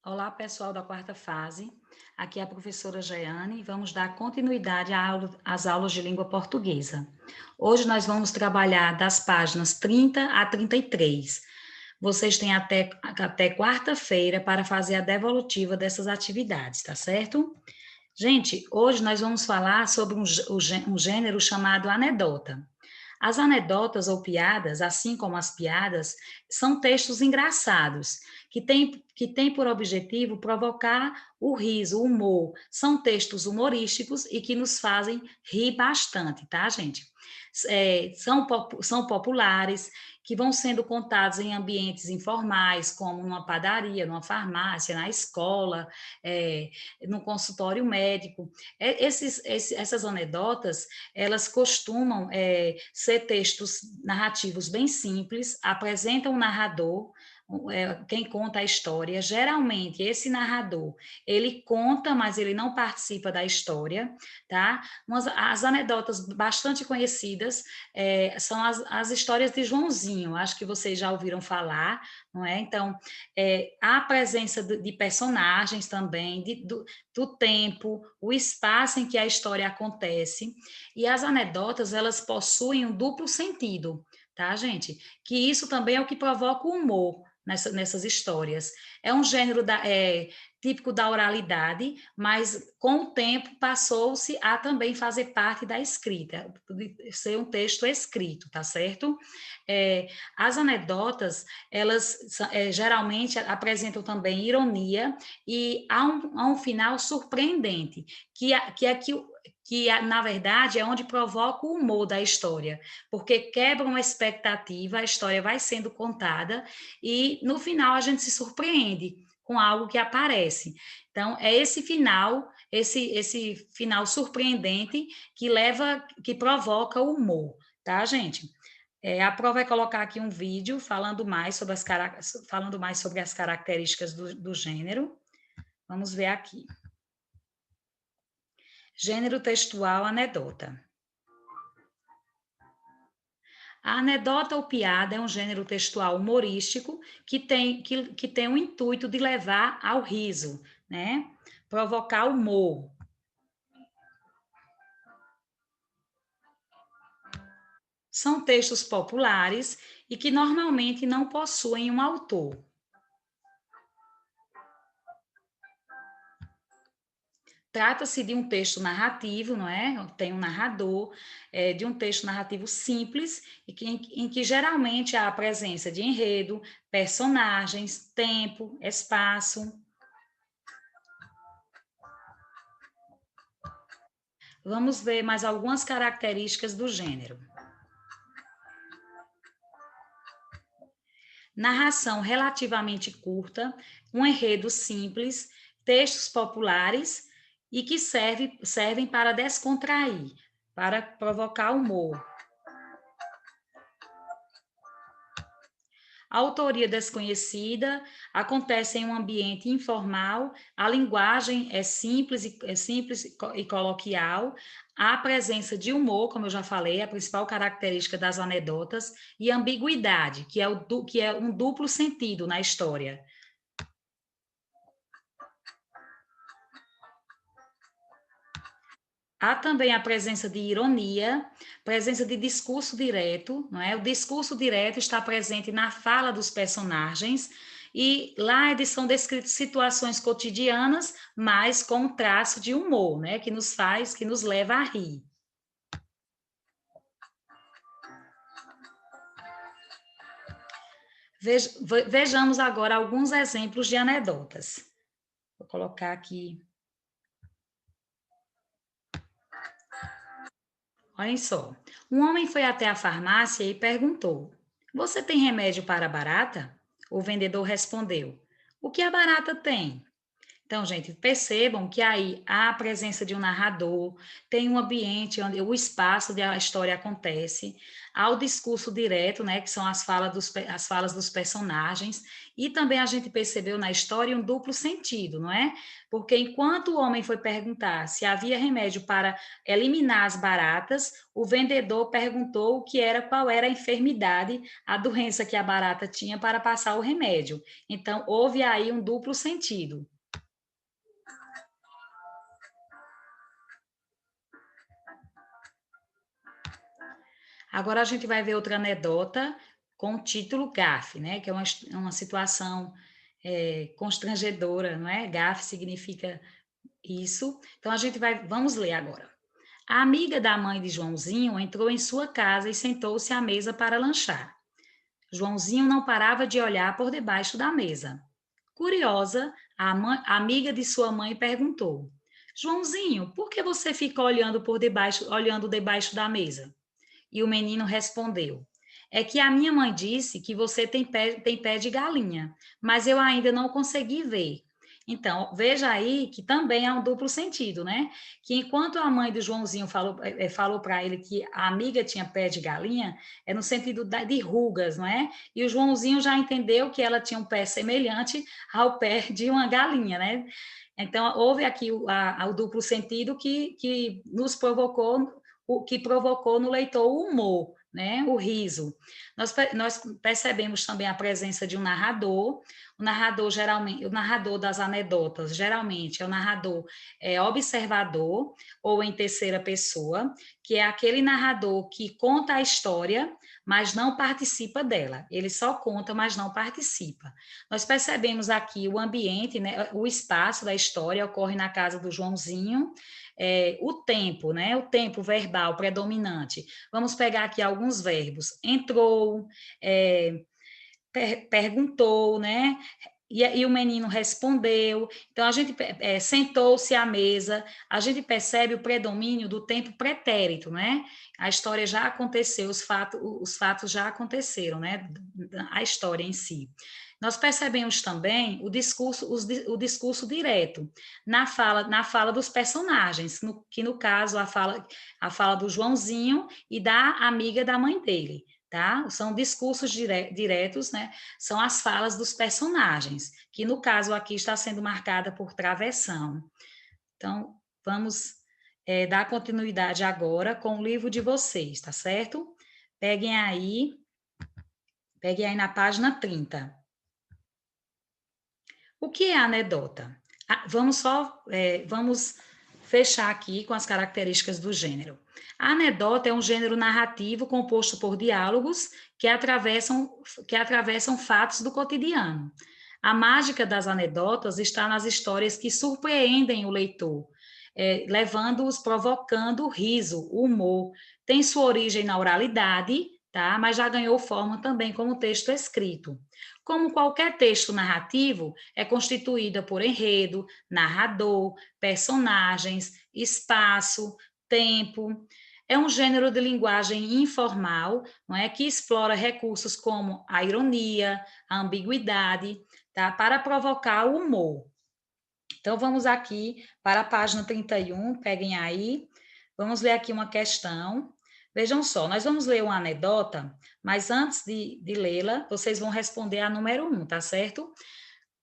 Olá, pessoal da quarta fase. Aqui é a professora Jeane. Vamos dar continuidade às aulas de língua portuguesa. Hoje nós vamos trabalhar das páginas 30 a 33. Vocês têm até quarta-feira para fazer a devolutiva dessas atividades, tá certo? Gente, hoje nós vamos falar sobre um gênero chamado anedota. As anedotas ou piadas, assim como as piadas, são textos engraçados, que têm por objetivo provocar o riso, o humor. São textos humorísticos e que nos fazem rir bastante, tá, gente? São populares, que vão sendo contados em ambientes informais, como numa padaria, numa farmácia, na escola, no consultório médico. Essas anedotas, elas costumam ser textos narrativos bem simples, apresentam um narrador, quem conta a história. Geralmente, esse narrador, ele conta, mas ele não participa da história, tá? As anedotas bastante conhecidas são as histórias de Joãozinho, acho que vocês já ouviram falar, não é? Então, há a presença de personagens também, do tempo, o espaço em que a história acontece, e as anedotas, elas possuem um duplo sentido, tá, gente? Que isso também é o que provoca o humor nessas histórias. É um gênero típico da oralidade, mas com o tempo passou-se a também fazer parte da escrita, de ser um texto escrito, tá certo? As anedotas, elas geralmente apresentam também ironia e há um final surpreendente, que na verdade é onde provoca o humor da história, porque quebra uma expectativa, a história vai sendo contada e no final a gente se surpreende com algo que aparece. Então, é esse final surpreendente que provoca o humor, tá, gente? A Pro vai colocar aqui um vídeo falando mais sobre as características do gênero. Vamos ver aqui. Gênero textual, anedota. A anedota ou piada é um gênero textual humorístico que tem o intuito de levar ao riso, né? Provocar humor. São textos populares e que normalmente não possuem um autor. Trata-se de um texto narrativo, não é? Tem um narrador, de um texto narrativo simples, em que geralmente há a presença de enredo, personagens, tempo, espaço. Vamos ver mais algumas características do gênero. Narração relativamente curta, um enredo simples, textos populares e que servem para descontrair, para provocar humor. A autoria desconhecida acontece em um ambiente informal, a linguagem é simples e coloquial, há a presença de humor, como eu já falei, a principal característica das anedotas, e ambiguidade, que é um duplo sentido na história. Há também a presença de ironia, presença de discurso direto, não é? O discurso direto está presente na fala dos personagens, e lá são descritas situações cotidianas, mas com um traço de humor, né? Que nos leva a rir. Vejamos agora alguns exemplos de anedotas. Vou colocar aqui. Olhem só. Um homem foi até a farmácia e perguntou: Você tem remédio para a barata? O vendedor respondeu: O que a barata tem? Então, gente, percebam que aí há a presença de um narrador, tem um ambiente onde o espaço onde a história acontece, há o discurso direto, né, que são as falas dos personagens, e também a gente percebeu na história um duplo sentido, não é? Porque enquanto o homem foi perguntar se havia remédio para eliminar as baratas, o vendedor perguntou qual era a enfermidade, a doença que a barata tinha para passar o remédio. Então, houve aí um duplo sentido. Agora a gente vai ver outra anedota com o título gafe, né? Que é uma situação constrangedora, não é? Gafe significa isso. Então vamos ler agora. A amiga da mãe de Joãozinho entrou em sua casa e sentou-se à mesa para lanchar. Joãozinho não parava de olhar por debaixo da mesa. Curiosa, a amiga de sua mãe perguntou: Joãozinho, por que você fica olhando debaixo da mesa? E o menino respondeu: É que a minha mãe disse que você tem pé de galinha, mas eu ainda não consegui ver. Então, veja aí que também há um duplo sentido, né? Que enquanto a mãe do Joãozinho falou para ele que a amiga tinha pé de galinha, é no sentido de rugas, não é? E o Joãozinho já entendeu que ela tinha um pé semelhante ao pé de uma galinha, né? Então, houve aqui o duplo sentido que nos provocou o que provocou no leitor o humor, né? O riso. Nós percebemos também a presença de um narrador. O narrador geralmente, o narrador das anedotas geralmente é o narrador observador ou em terceira pessoa, que é aquele narrador que conta a história, mas não participa dela. Ele só conta, mas não participa. Nós percebemos aqui o ambiente, né? O espaço da história ocorre na casa do Joãozinho, o tempo, né? O tempo verbal predominante. Vamos pegar aqui alguns verbos. Entrou, perguntou, né? E o menino respondeu. Então, a gente sentou-se à mesa, a gente percebe o predomínio do tempo pretérito, né? A história já aconteceu, os fatos já aconteceram, né? A história em si. Nós percebemos também o discurso direto na fala dos personagens, que no caso a fala do Joãozinho e da amiga da mãe dele, tá? São discursos diretos, né? São as falas dos personagens, que no caso aqui está sendo marcada por travessão. Então, vamos dar continuidade agora com o livro de vocês, tá certo? Peguem aí na página 30. O que é anedota? Vamos fechar aqui com as características do gênero. A anedota é um gênero narrativo composto por diálogos que atravessam fatos do cotidiano. A mágica das anedotas está nas histórias que surpreendem o leitor, levando-os, provocando o riso, o humor. Tem sua origem na oralidade, tá? Mas já ganhou forma também como texto escrito. Como qualquer texto narrativo, é constituída por enredo, narrador, personagens, espaço, tempo. É um gênero de linguagem informal, não é, que explora recursos como a ironia, a ambiguidade, tá, para provocar o humor. Então, vamos aqui para a página 31, peguem aí. Vamos ler aqui uma questão. Vejam só, nós vamos ler uma anedota, mas antes de lê-la, vocês vão responder a número 1, tá certo?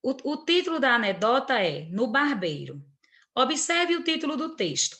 O título da anedota é No Barbeiro. Observe o título do texto.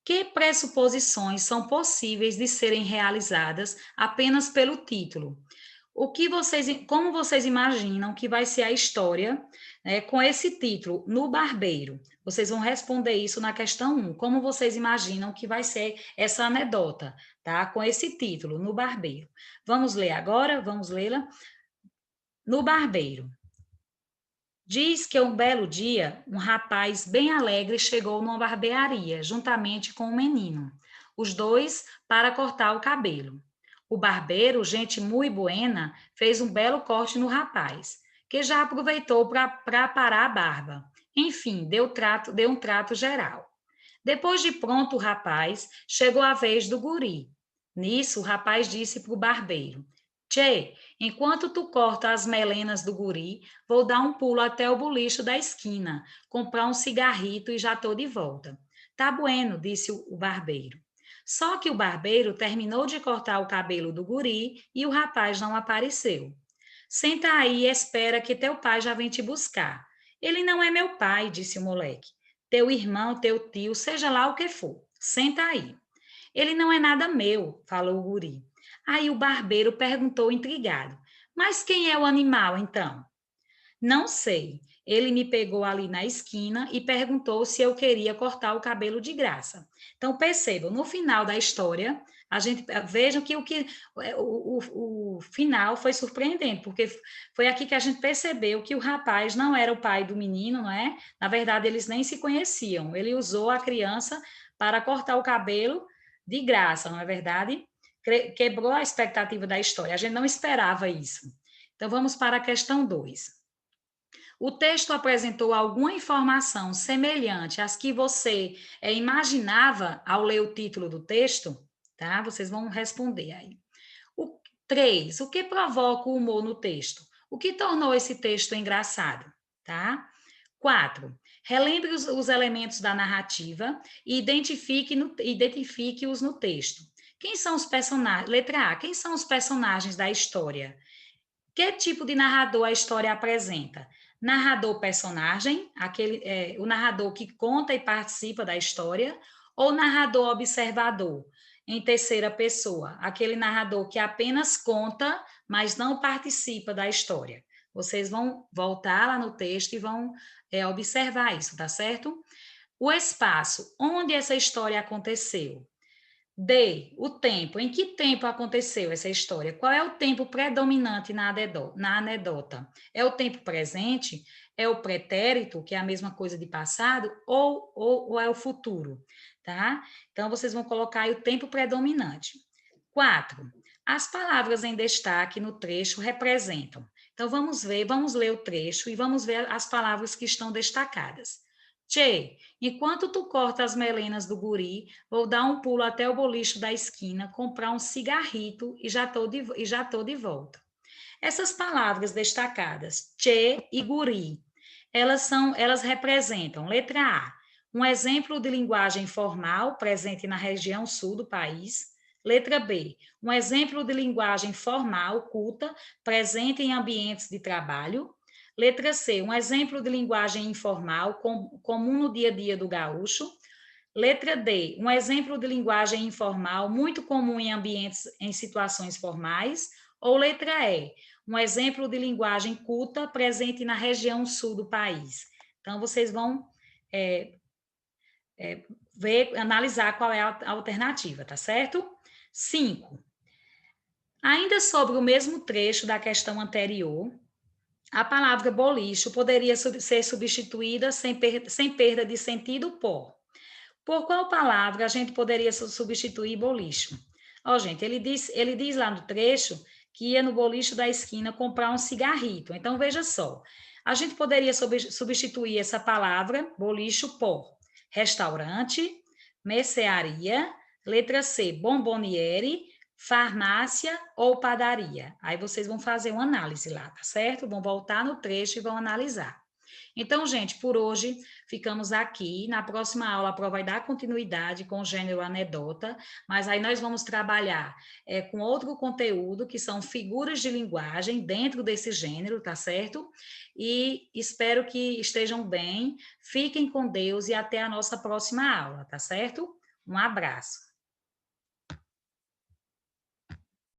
Que pressuposições são possíveis de serem realizadas apenas pelo título? Como vocês imaginam que vai ser a história, né, com esse título, No Barbeiro? Vocês vão responder isso na questão 1. Como vocês imaginam que vai ser essa anedota, tá? Com esse título, No Barbeiro. Vamos ler agora? Vamos lê-la? No Barbeiro. Diz que um belo dia, um rapaz bem alegre chegou numa barbearia, juntamente com um menino. Os dois para cortar o cabelo. O barbeiro, gente muito buena, fez um belo corte no rapaz, que já aproveitou para parar a barba. Enfim, deu um trato geral. Depois de pronto o rapaz, chegou a vez do guri. Nisso, o rapaz disse para o barbeiro: Tchê, enquanto tu corta as melenas do guri, vou dar um pulo até o bolicho da esquina, comprar um cigarrito e já tô de volta. Tá bueno, disse o barbeiro. Só que o barbeiro terminou de cortar o cabelo do guri e o rapaz não apareceu. Senta aí e espera que teu pai já vem te buscar. Ele não é meu pai, disse o moleque. Teu irmão, teu tio, seja lá o que for. Senta aí. Ele não é nada meu, falou o guri. Aí o barbeiro perguntou intrigado: Mas quem é o animal então? Não sei. Ele me pegou ali na esquina e perguntou se eu queria cortar o cabelo de graça. Então percebam, no final da história, a gente vejam que o final foi surpreendente, porque foi aqui que a gente percebeu que o rapaz não era o pai do menino, não é? Na verdade, eles nem se conheciam. Ele usou a criança para cortar o cabelo de graça, não é verdade? Quebrou a expectativa da história. A gente não esperava isso. Então vamos para a questão 2. O texto apresentou alguma informação semelhante às que você imaginava ao ler o título do texto? Tá? Vocês vão responder aí. O 3. O que provoca o humor no texto? O que tornou esse texto engraçado? Tá? 4. Relembre os elementos da narrativa e identifique-os no texto. Quem são os personagens? Letra A. Quem são os personagens da história? Que tipo de narrador a história apresenta? Narrador personagem, o narrador que conta e participa da história, ou narrador observador, em terceira pessoa, aquele narrador que apenas conta, mas não participa da história. Vocês vão voltar lá no texto e vão observar isso, tá certo? O espaço, onde essa história aconteceu. D, o tempo. Em que tempo aconteceu essa história? Qual é o tempo predominante na anedota? É o tempo presente? É o pretérito, que é a mesma coisa de passado? Ou é o futuro? Tá? Então, vocês vão colocar aí o tempo predominante. 4. As palavras em destaque no trecho representam. Então, vamos ler o trecho e vamos ver as palavras que estão destacadas. Tchê, enquanto tu corta as melenas do guri, vou dar um pulo até o bolicho da esquina, comprar um cigarrito e já tô de volta. Essas palavras destacadas, tchê e guri, elas representam, letra A, um exemplo de linguagem formal presente na região sul do país. Letra B, um exemplo de linguagem formal, culta, presente em ambientes de trabalho. Letra C, um exemplo de linguagem informal, comum no dia a dia do gaúcho. Letra D, um exemplo de linguagem informal, muito comum em ambientes, em situações formais. Ou letra E, um exemplo de linguagem culta, presente na região sul do país. Então, vocês vão analisar qual é a alternativa, tá certo? 5. Ainda sobre o mesmo trecho da questão anterior, a palavra bolicho poderia ser substituída sem perda de sentido por qual palavra a gente poderia substituir bolicho? Ó, gente, ele diz lá no trecho que ia no bolicho da esquina comprar um cigarrito. Então, veja só, a gente poderia substituir essa palavra, bolicho, por restaurante, mercearia, letra C, bomboniere, farmácia ou padaria. Aí vocês vão fazer uma análise lá, tá certo? Vão voltar no trecho e vão analisar. Então, gente, por hoje ficamos aqui. Na próxima aula, a prova vai dar continuidade com o gênero anedota, mas aí nós vamos trabalhar com outro conteúdo, que são figuras de linguagem dentro desse gênero, tá certo? E espero que estejam bem, fiquem com Deus e até a nossa próxima aula, tá certo? Um abraço.